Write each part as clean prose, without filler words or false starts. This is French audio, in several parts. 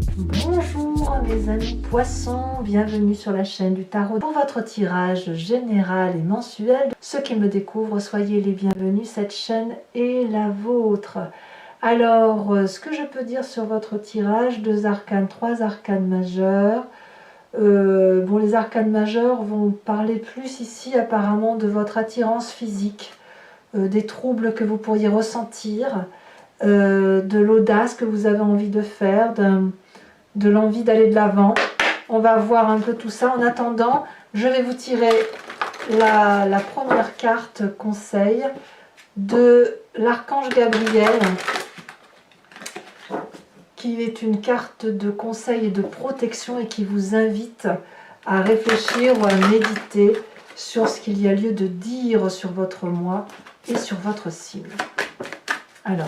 Bonjour mes amis poissons, bienvenue sur la chaîne du tarot. Pour votre tirage général et mensuel, ceux qui me découvrent, soyez les bienvenus, cette chaîne est la vôtre. Alors, ce que je peux dire sur votre tirage, 2 arcanes, 3 arcanes majeurs. Bon, les arcanes majeurs vont parler plus ici apparemment de votre attirance physique, des troubles que vous pourriez ressentir, de l'audace que vous avez envie de faire, de l'envie d'aller de l'avant. On va voir un peu tout ça. En attendant, je vais vous tirer la première carte conseil de l'archange Gabriel, qui est une carte de conseil et de protection et qui vous invite à réfléchir ou à méditer sur ce qu'il y a lieu de dire sur votre moi et sur votre signe. Alors,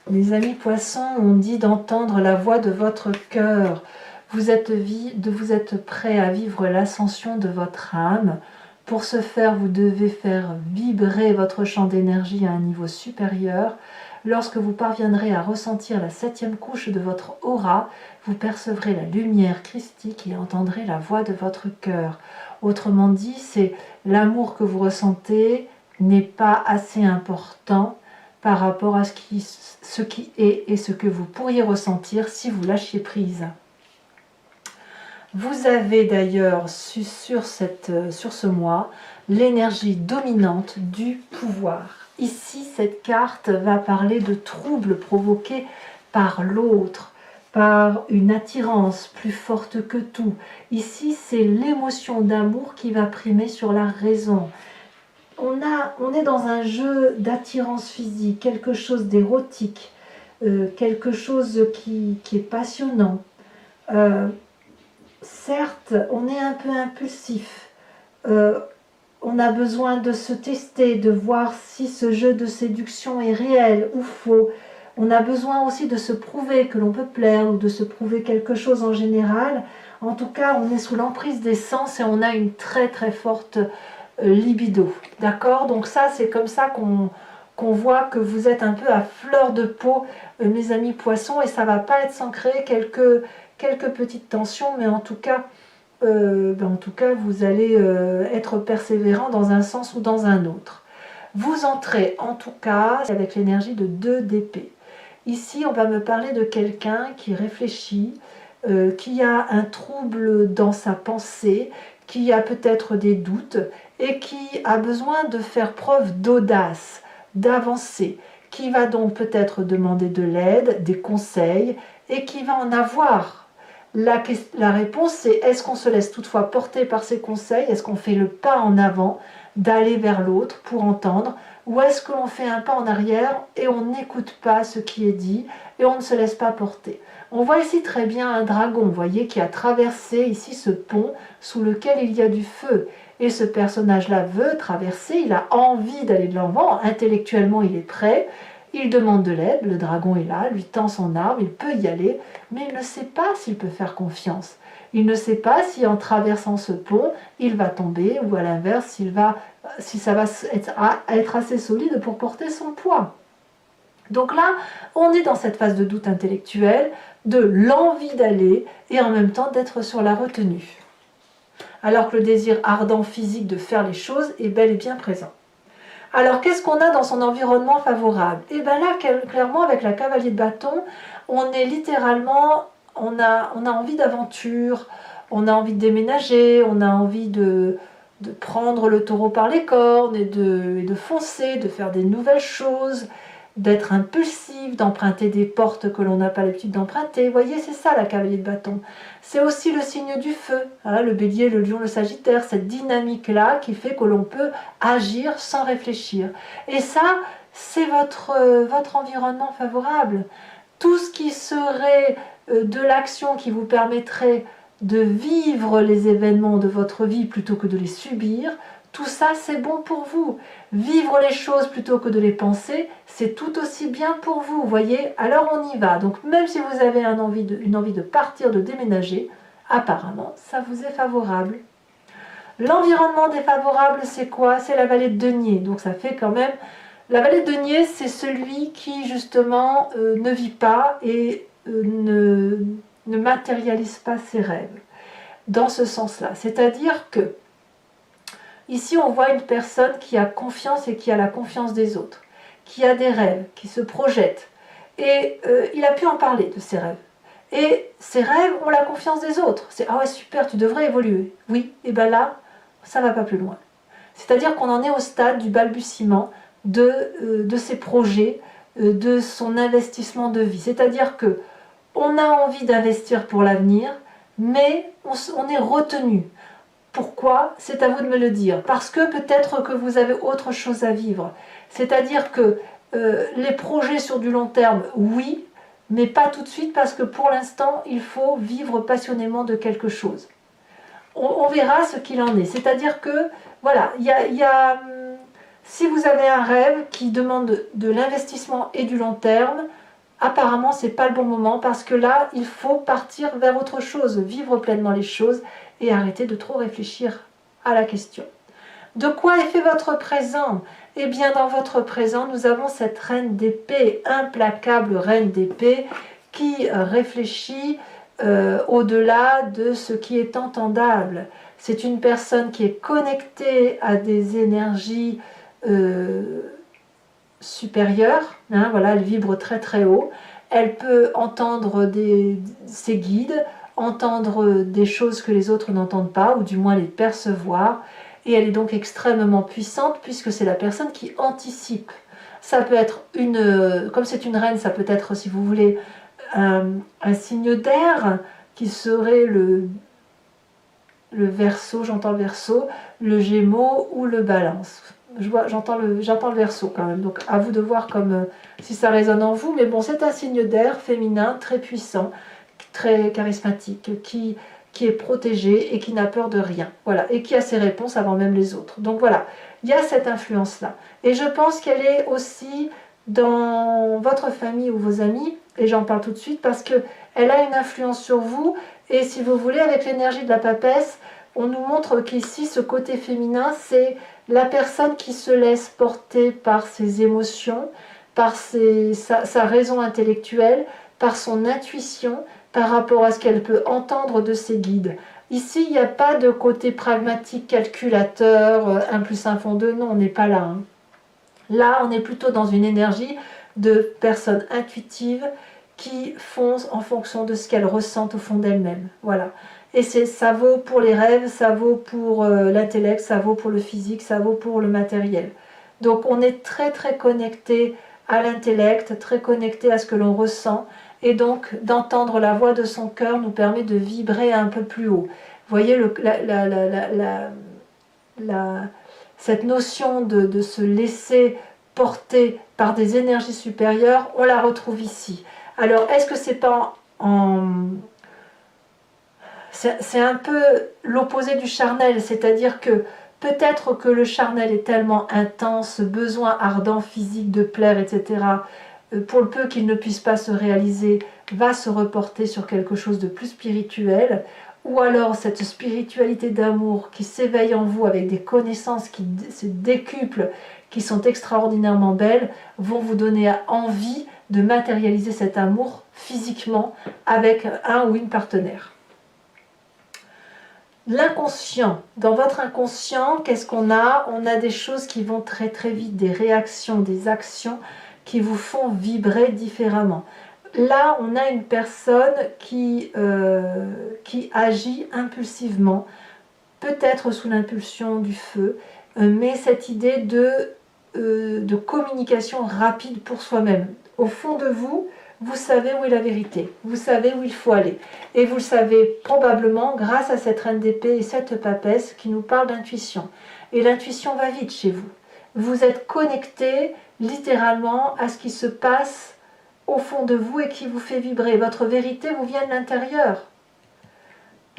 les amis poissons, on dit d'entendre la voix de votre cœur. Vous êtes prêt à vivre l'ascension de votre âme. Pour ce faire, vous devez faire vibrer votre champ d'énergie à un niveau supérieur. Lorsque vous parviendrez à ressentir la 7e couche de votre aura, vous percevrez la lumière christique et entendrez la voix de votre cœur. Autrement dit, c'est l'amour que vous ressentez n'est pas assez important par rapport à ce qui est et ce que vous pourriez ressentir si vous lâchiez prise. Vous avez d'ailleurs sur ce mois l'énergie dominante du pouvoir. Ici, cette carte va parler de troubles provoqués par l'autre, par une attirance plus forte que tout. Ici, c'est l'émotion d'amour qui va primer sur la raison. On est dans un jeu d'attirance physique, quelque chose d'érotique, quelque chose qui est passionnant. Certes, on est un peu impulsif. On a besoin de se tester, de voir si ce jeu de séduction est réel ou faux. On a besoin aussi de se prouver que l'on peut plaire ou de se prouver quelque chose en général. En tout cas, on est sous l'emprise des sens et on a une très très forte libido. D'accord? Donc ça, c'est comme ça qu'on voit que vous êtes un peu à fleur de peau, mes amis poissons, et ça ne va pas être sans créer quelques petites tensions, mais en tout cas, vous allez être persévérant dans un sens ou dans un autre. Vous entrez en tout cas avec l'énergie de 2 d'épée. Ici, on va me parler de quelqu'un qui réfléchit, qui a un trouble dans sa pensée, qui a peut-être des doutes et qui a besoin de faire preuve d'audace, d'avancer, qui va donc peut-être demander de l'aide, des conseils et qui va en avoir. La réponse, c'est est-ce qu'on se laisse toutefois porter par ces conseils? Est-ce qu'on fait le pas en avant d'aller vers l'autre pour entendre? Ou est-ce que l'on fait un pas en arrière et on n'écoute pas ce qui est dit et on ne se laisse pas porter? On voit ici très bien un dragon, vous voyez, qui a traversé ici ce pont sous lequel il y a du feu. Et ce personnage-là veut traverser, il a envie d'aller de l'avant, intellectuellement il est prêt, il demande de l'aide, le dragon est là, lui tend son arme, il peut y aller, mais il ne sait pas s'il peut faire confiance. Il ne sait pas si en traversant ce pont, il va tomber ou à l'inverse, si ça va être assez solide pour porter son poids. Donc là, on est dans cette phase de doute intellectuel, de l'envie d'aller et en même temps d'être sur la retenue. Alors que le désir ardent physique de faire les choses est bel et bien présent. Alors qu'est-ce qu'on a dans son environnement favorable? Et bien là, clairement, avec la cavalier de bâton, on est littéralement, on a envie d'aventure, on a envie de déménager, on a envie de prendre le taureau par les cornes et de foncer, de faire des nouvelles choses. d'être impulsif, d'emprunter des portes que l'on n'a pas l'habitude d'emprunter. Vous voyez, c'est ça la cavalier de bâton. C'est aussi le signe du feu, hein, le bélier, le lion, le sagittaire, cette dynamique-là qui fait que l'on peut agir sans réfléchir. Et ça, c'est votre environnement favorable. Tout ce qui serait de l'action qui vous permettrait de vivre les événements de votre vie plutôt que de les subir, tout ça c'est bon pour vous. Vivre les choses plutôt que de les penser, c'est tout aussi bien pour vous, voyez. Alors on y va. Donc même si vous avez une envie de partir, de déménager, apparemment ça vous est favorable. L'environnement défavorable, c'est quoi? C'est la vallée de denier. Donc ça fait quand même... La vallée de denier, c'est celui qui justement ne vit pas et ne matérialise pas ses rêves. Dans ce sens-là. C'est-à-dire que ici, on voit une personne qui a confiance et qui a la confiance des autres, qui a des rêves, qui se projette. Et il a pu en parler de ses rêves. Et ses rêves ont la confiance des autres. C'est « Ah ouais, super, tu devrais évoluer. » Oui, et bien là, ça ne va pas plus loin. C'est-à-dire qu'on en est au stade du balbutiement de ses projets, de son investissement de vie. C'est-à-dire que on a envie d'investir pour l'avenir, mais on est retenu. Pourquoi? C'est à vous de me le dire. Parce que peut-être que vous avez autre chose à vivre. C'est-à-dire que les projets sur du long terme, oui, mais pas tout de suite parce que pour l'instant, il faut vivre passionnément de quelque chose. On verra ce qu'il en est. C'est-à-dire que, voilà, si vous avez un rêve qui demande de l'investissement et du long terme, apparemment, ce n'est pas le bon moment parce que là, il faut partir vers autre chose, vivre pleinement les choses et arrêter de trop réfléchir à la question. De quoi est fait votre présent? Eh bien, dans votre présent, nous avons cette reine d'épée, implacable reine d'épée, qui réfléchit au-delà de ce qui est entendable. C'est une personne qui est connectée à des énergies supérieure, hein, voilà, elle vibre très très haut, elle peut entendre ses guides, entendre des choses que les autres n'entendent pas, ou du moins les percevoir, et elle est donc extrêmement puissante puisque c'est la personne qui anticipe. Ça peut être comme c'est une reine, ça peut être, si vous voulez, un signe d'air qui serait le Verseau, j'entends le Verseau, le Gémeaux ou le Balance. J'entends le Verseau quand même, donc à vous de voir comme si ça résonne en vous, mais bon, c'est un signe d'air féminin très puissant, très charismatique, qui est protégé et qui n'a peur de rien, voilà, et qui a ses réponses avant même les autres. Donc voilà, il y a cette influence-là. Et je pense qu'elle est aussi dans votre famille ou vos amis, et j'en parle tout de suite parce qu'elle a une influence sur vous, et si vous voulez, avec l'énergie de la papesse, on nous montre qu'ici, ce côté féminin, c'est la personne qui se laisse porter par ses émotions, par sa raison intellectuelle, par son intuition, par rapport à ce qu'elle peut entendre de ses guides. Ici, il n'y a pas de côté pragmatique, calculateur, 1 plus 1 font 2, non, on n'est pas là. Hein. Là, on est plutôt dans une énergie de personnes intuitives qui font en fonction de ce qu'elles ressentent au fond d'elles-mêmes. Voilà. Et ça vaut pour les rêves, ça vaut pour l'intellect, ça vaut pour le physique, ça vaut pour le matériel. Donc on est très très connecté à l'intellect, très connecté à ce que l'on ressent, et donc d'entendre la voix de son cœur nous permet de vibrer un peu plus haut. Vous voyez cette notion de se laisser porter par des énergies supérieures, on la retrouve ici. Alors est-ce que c'est pas c'est un peu l'opposé du charnel, c'est-à-dire que peut-être que le charnel est tellement intense, besoin ardent physique de plaire, etc., pour le peu qu'il ne puisse pas se réaliser, va se reporter sur quelque chose de plus spirituel, ou alors cette spiritualité d'amour qui s'éveille en vous avec des connaissances qui se décuplent, qui sont extraordinairement belles, vont vous donner envie de matérialiser cet amour physiquement avec un ou une partenaire. L'inconscient, dans votre inconscient, qu'est-ce qu'on a? On a des choses qui vont très très vite, des réactions, des actions qui vous font vibrer différemment. Là, on a une personne qui agit impulsivement, peut-être sous l'impulsion du feu, mais cette idée de de communication rapide pour soi-même. Au fond de vous, vous savez où est la vérité, vous savez où il faut aller. Et vous le savez probablement grâce à cette reine d'épée et cette papesse qui nous parle d'intuition. Et l'intuition va vite chez vous. Vous êtes connecté littéralement à ce qui se passe au fond de vous et qui vous fait vibrer. Votre vérité vous vient de l'intérieur.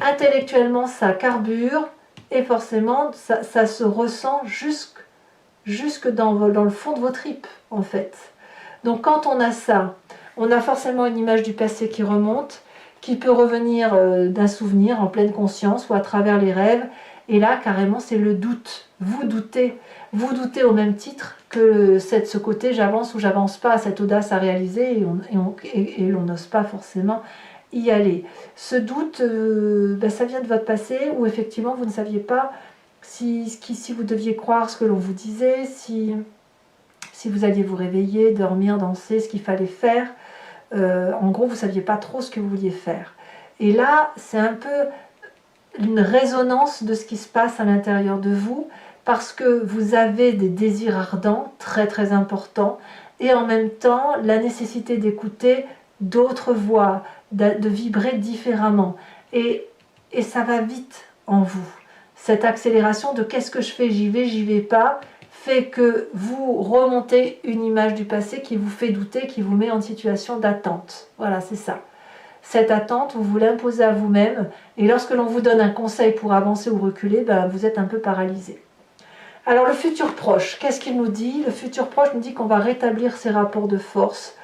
Intellectuellement, ça carbure et forcément, ça se ressent jusque dans le fond de vos tripes, en fait. Donc quand on a ça, on a forcément une image du passé qui remonte, qui peut revenir d'un souvenir en pleine conscience ou à travers les rêves. Et là, carrément, c'est le doute. Vous doutez au même titre que ce côté j'avance ou j'avance pas, cette audace à réaliser et l'on n'ose pas forcément y aller. Ce doute, ça vient de votre passé où effectivement vous ne saviez pas si vous deviez croire ce que l'on vous disait, si vous alliez vous réveiller, dormir, danser, ce qu'il fallait faire. En gros, vous ne saviez pas trop ce que vous vouliez faire. Et là, c'est un peu une résonance de ce qui se passe à l'intérieur de vous, parce que vous avez des désirs ardents, très très importants, et en même temps, la nécessité d'écouter d'autres voix, de vibrer différemment. Et ça va vite en vous. Cette accélération de qu'est-ce que je fais, j'y vais pas, fait que vous remontez une image du passé qui vous fait douter, qui vous met en situation d'attente. Voilà, c'est ça. Cette attente, vous l'imposez à vous-même, et lorsque l'on vous donne un conseil pour avancer ou reculer, vous êtes un peu paralysé. Alors le futur proche, qu'est-ce qu'il nous dit? Le futur proche nous dit qu'on va rétablir ces rapports de force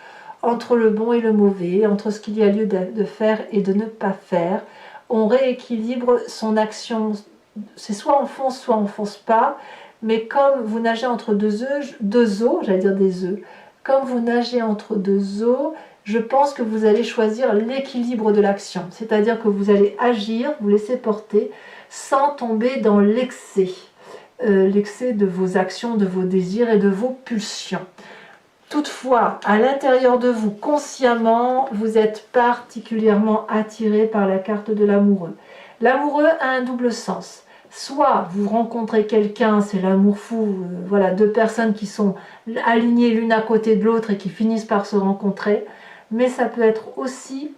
entre le bon et le mauvais, entre ce qu'il y a lieu de faire et de ne pas faire. On rééquilibre son action, c'est soit on fonce pas, mais comme vous nagez entre deux eaux, j'allais dire des œufs, comme vous nagez entre deux eaux, je pense que vous allez choisir l'équilibre de l'action, c'est-à-dire que vous allez agir, vous laisser porter, sans tomber dans l'excès de vos actions, de vos désirs et de vos pulsions. Toutefois, à l'intérieur de vous, consciemment, vous êtes particulièrement attiré par la carte de l'amoureux. L'amoureux a un double sens. Soit vous rencontrez quelqu'un, c'est l'amour fou, voilà, deux personnes qui sont alignées l'une à côté de l'autre et qui finissent par se rencontrer, mais ça peut être aussi,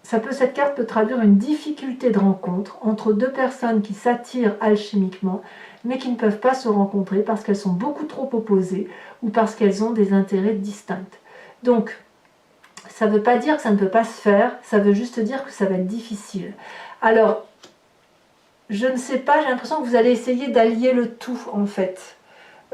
cette carte peut traduire une difficulté de rencontre entre deux personnes qui s'attirent alchimiquement, mais qui ne peuvent pas se rencontrer parce qu'elles sont beaucoup trop opposées ou parce qu'elles ont des intérêts distincts. Donc, ça ne veut pas dire que ça ne peut pas se faire, ça veut juste dire que ça va être difficile. Alors, je ne sais pas, j'ai l'impression que vous allez essayer d'allier le tout en fait.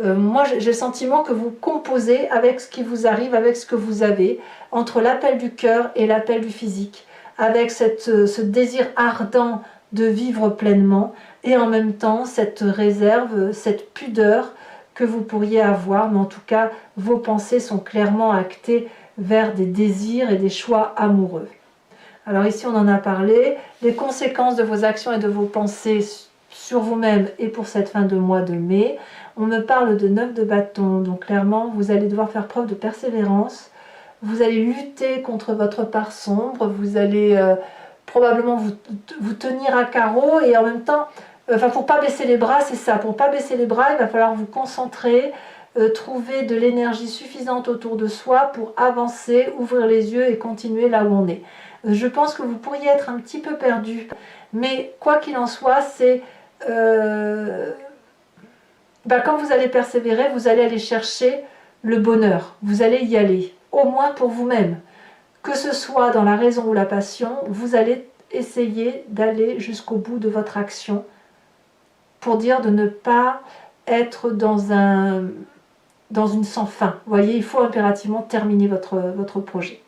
Moi j'ai le sentiment que vous composez avec ce qui vous arrive, avec ce que vous avez, entre l'appel du cœur et l'appel du physique, avec ce désir ardent de vivre pleinement et en même temps cette réserve, cette pudeur que vous pourriez avoir, mais en tout cas vos pensées sont clairement actées vers des désirs et des choix amoureux. Alors ici on en a parlé, les conséquences de vos actions et de vos pensées sur vous-même et pour cette fin de mois de mai. On me parle de 9 de bâton, donc clairement vous allez devoir faire preuve de persévérance, vous allez lutter contre votre part sombre, vous allez probablement vous tenir à carreau et en même temps, pour pas baisser les bras, c'est ça, pour pas baisser les bras, il va falloir vous concentrer, trouver de l'énergie suffisante autour de soi pour avancer, ouvrir les yeux et continuer là où on est. Je pense que vous pourriez être un petit peu perdu, mais quoi qu'il en soit, c'est quand vous allez persévérer, vous allez aller chercher le bonheur, vous allez y aller, au moins pour vous-même. Que ce soit dans la raison ou la passion, vous allez essayer d'aller jusqu'au bout de votre action pour dire de ne pas être dans une sans fin. Vous voyez, il faut impérativement terminer votre projet.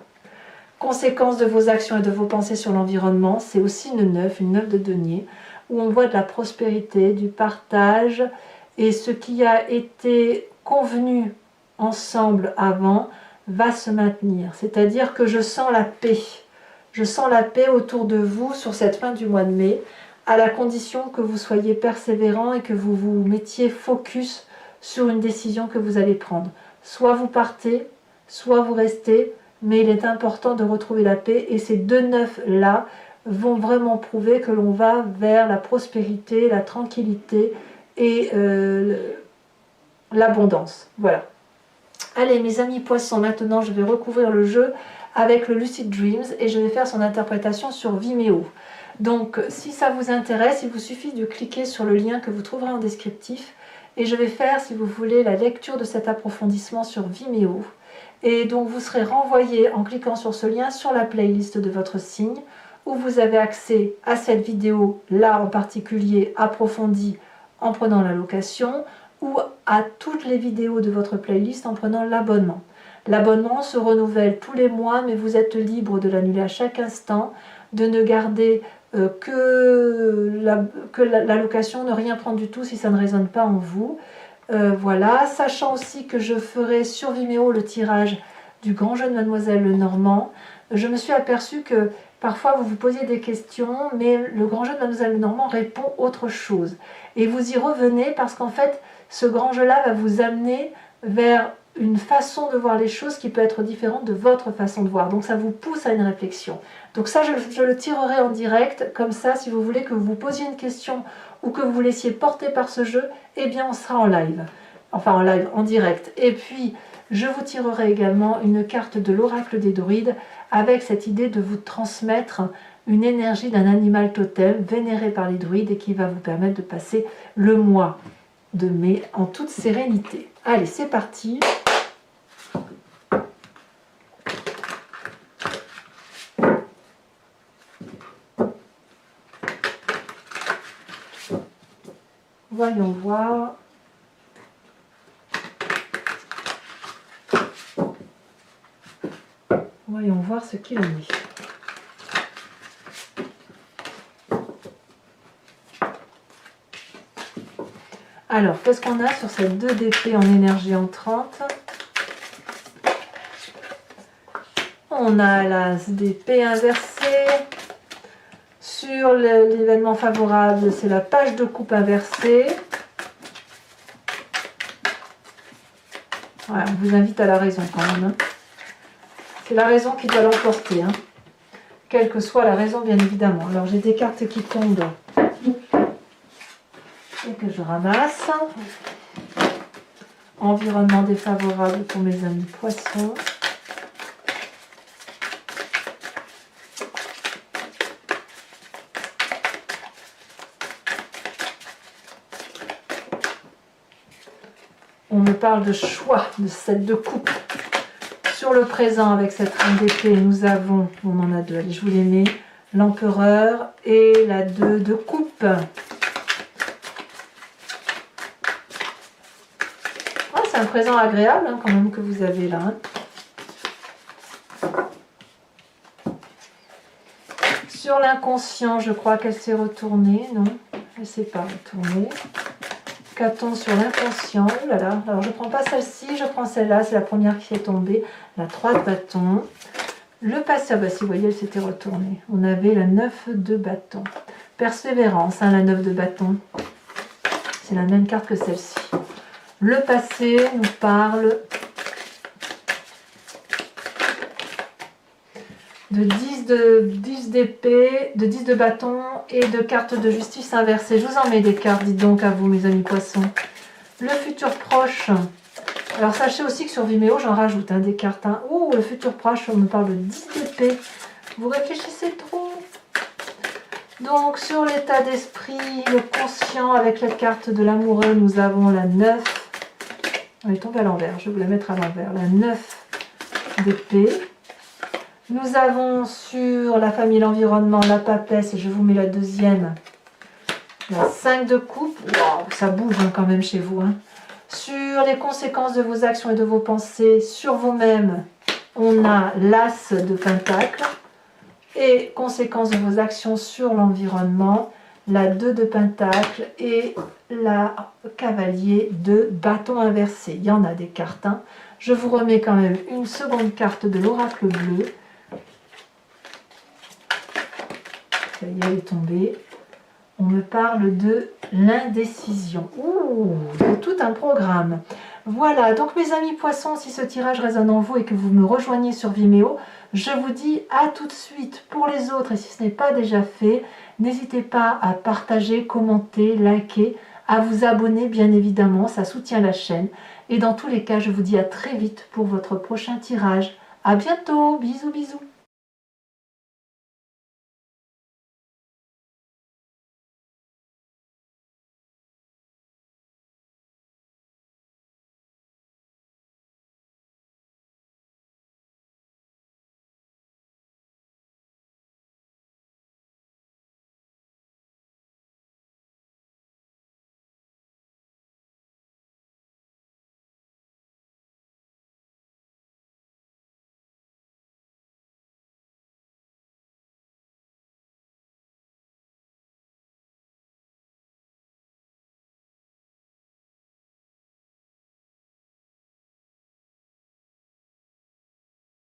Conséquence de vos actions et de vos pensées sur l'environnement, c'est aussi une 9 de denier, où on voit de la prospérité, du partage, et ce qui a été convenu ensemble avant va se maintenir. C'est-à-dire que je sens la paix. Je sens la paix autour de vous sur cette fin du mois de mai, à la condition que vous soyez persévérant et que vous vous mettiez focus sur une décision que vous allez prendre. Soit vous partez, soit vous restez, mais il est important de retrouver la paix et ces deux neufs-là vont vraiment prouver que l'on va vers la prospérité, la tranquillité et l'abondance. Voilà. Allez mes amis poissons, maintenant je vais recouvrir le jeu avec le Lucid Dreams et je vais faire son interprétation sur Vimeo. Donc si ça vous intéresse, il vous suffit de cliquer sur le lien que vous trouverez en descriptif et je vais faire, si vous voulez, la lecture de cet approfondissement sur Vimeo. Et donc vous serez renvoyé en cliquant sur ce lien sur la playlist de votre signe où vous avez accès à cette vidéo là en particulier approfondie en prenant la location ou à toutes les vidéos de votre playlist en prenant l'abonnement. L'abonnement se renouvelle tous les mois mais vous êtes libre de l'annuler à chaque instant, de ne garder que la location, ne rien prendre du tout si ça ne résonne pas en vous. Voilà, sachant aussi que je ferai sur Vimeo le tirage du grand jeu de Mademoiselle Lenormand. Je me suis aperçue que parfois vous vous posiez des questions, mais le grand jeu de Mademoiselle Lenormand répond autre chose. Et vous y revenez parce qu'en fait, ce grand jeu-là va vous amener vers une façon de voir les choses qui peut être différente de votre façon de voir. Donc ça vous pousse à une réflexion. Donc ça, je le tirerai en direct. Comme ça, si vous voulez que vous posiez une question ou que vous vous laissiez porter par ce jeu, eh bien on sera en live. Enfin en live, en direct. Et puis, je vous tirerai également une carte de l'oracle des druides avec cette idée de vous transmettre une énergie d'un animal totem vénéré par les druides et qui va vous permettre de passer le mois de mai en toute sérénité. Allez, c'est parti. Voyons voir. Voyons voir ce qu'il en est. Alors, qu'est-ce qu'on a sur cette 2 d'épée en énergie entrante? On a l'as d'épée inversée. Sur l'événement favorable, c'est la page de coupe inversée. Voilà, on vous invite à la raison quand même. Hein. C'est la raison qui doit l'emporter. Hein. Quelle que soit la raison, bien évidemment. Alors, j'ai des cartes qui tombent et que je ramasse. Environnement défavorable pour mes amis poissons. On me parle de choix, de cette de coupe. Sur le présent, avec cette reine d'épée, nous avons, on en a 2, allez, je vous les mets, l'empereur et la 2 de coupe. Ah, c'est un présent agréable hein, quand même que vous avez là. Hein. Sur l'inconscient, je crois qu'elle s'est retournée, non? Elle ne s'est pas retournée. Qu'a-t-on sur l'inconscient? Oh là là, alors je ne prends pas celle-ci, je prends celle-là, c'est la première qui est tombée, la 3 de bâton. Le passé, ah bah si vous voyez, elle s'était retournée. On avait la 9 de bâton. Persévérance, hein, la 9 de bâton. C'est la même carte que celle-ci. Le passé nous parle de 10 d'épée, de 10 de bâton et de cartes de justice inversée. Je vous en mets des cartes, dites donc à vous mes amis poissons. Le futur proche. Alors sachez aussi que sur Vimeo, j'en rajoute hein, des cartes. Hein. Oh, le futur proche, on me parle de 10 d'épée. Vous réfléchissez trop. Donc sur l'état d'esprit, le conscient avec la carte de l'amoureux, nous avons la 9. Elle est tombée à l'envers, je vais vous la mettre à l'envers. La 9 d'épée. Nous avons sur la famille, l'environnement, la papesse, et je vous mets la deuxième, la 5 de coupe. Wow, ça bouge hein, quand même chez vous. Hein. Sur les conséquences de vos actions et de vos pensées, sur vous-même, on a l'as de pentacle. Et conséquences de vos actions sur l'environnement, la 2 de pentacle et la cavalier de bâton inversé. Il y en a des cartes. Hein. Je vous remets quand même une seconde carte de l'oracle bleu. Ça y est, elle est tombée. On me parle de l'indécision. Ouh, c'est tout un programme. Voilà, donc mes amis poissons, si ce tirage résonne en vous et que vous me rejoignez sur Vimeo, je vous dis à tout de suite. Pour les autres, et si ce n'est pas déjà fait, n'hésitez pas à partager, commenter, liker, à vous abonner bien évidemment, ça soutient la chaîne. Et dans tous les cas, je vous dis à très vite pour votre prochain tirage. À bientôt, bisous bisous.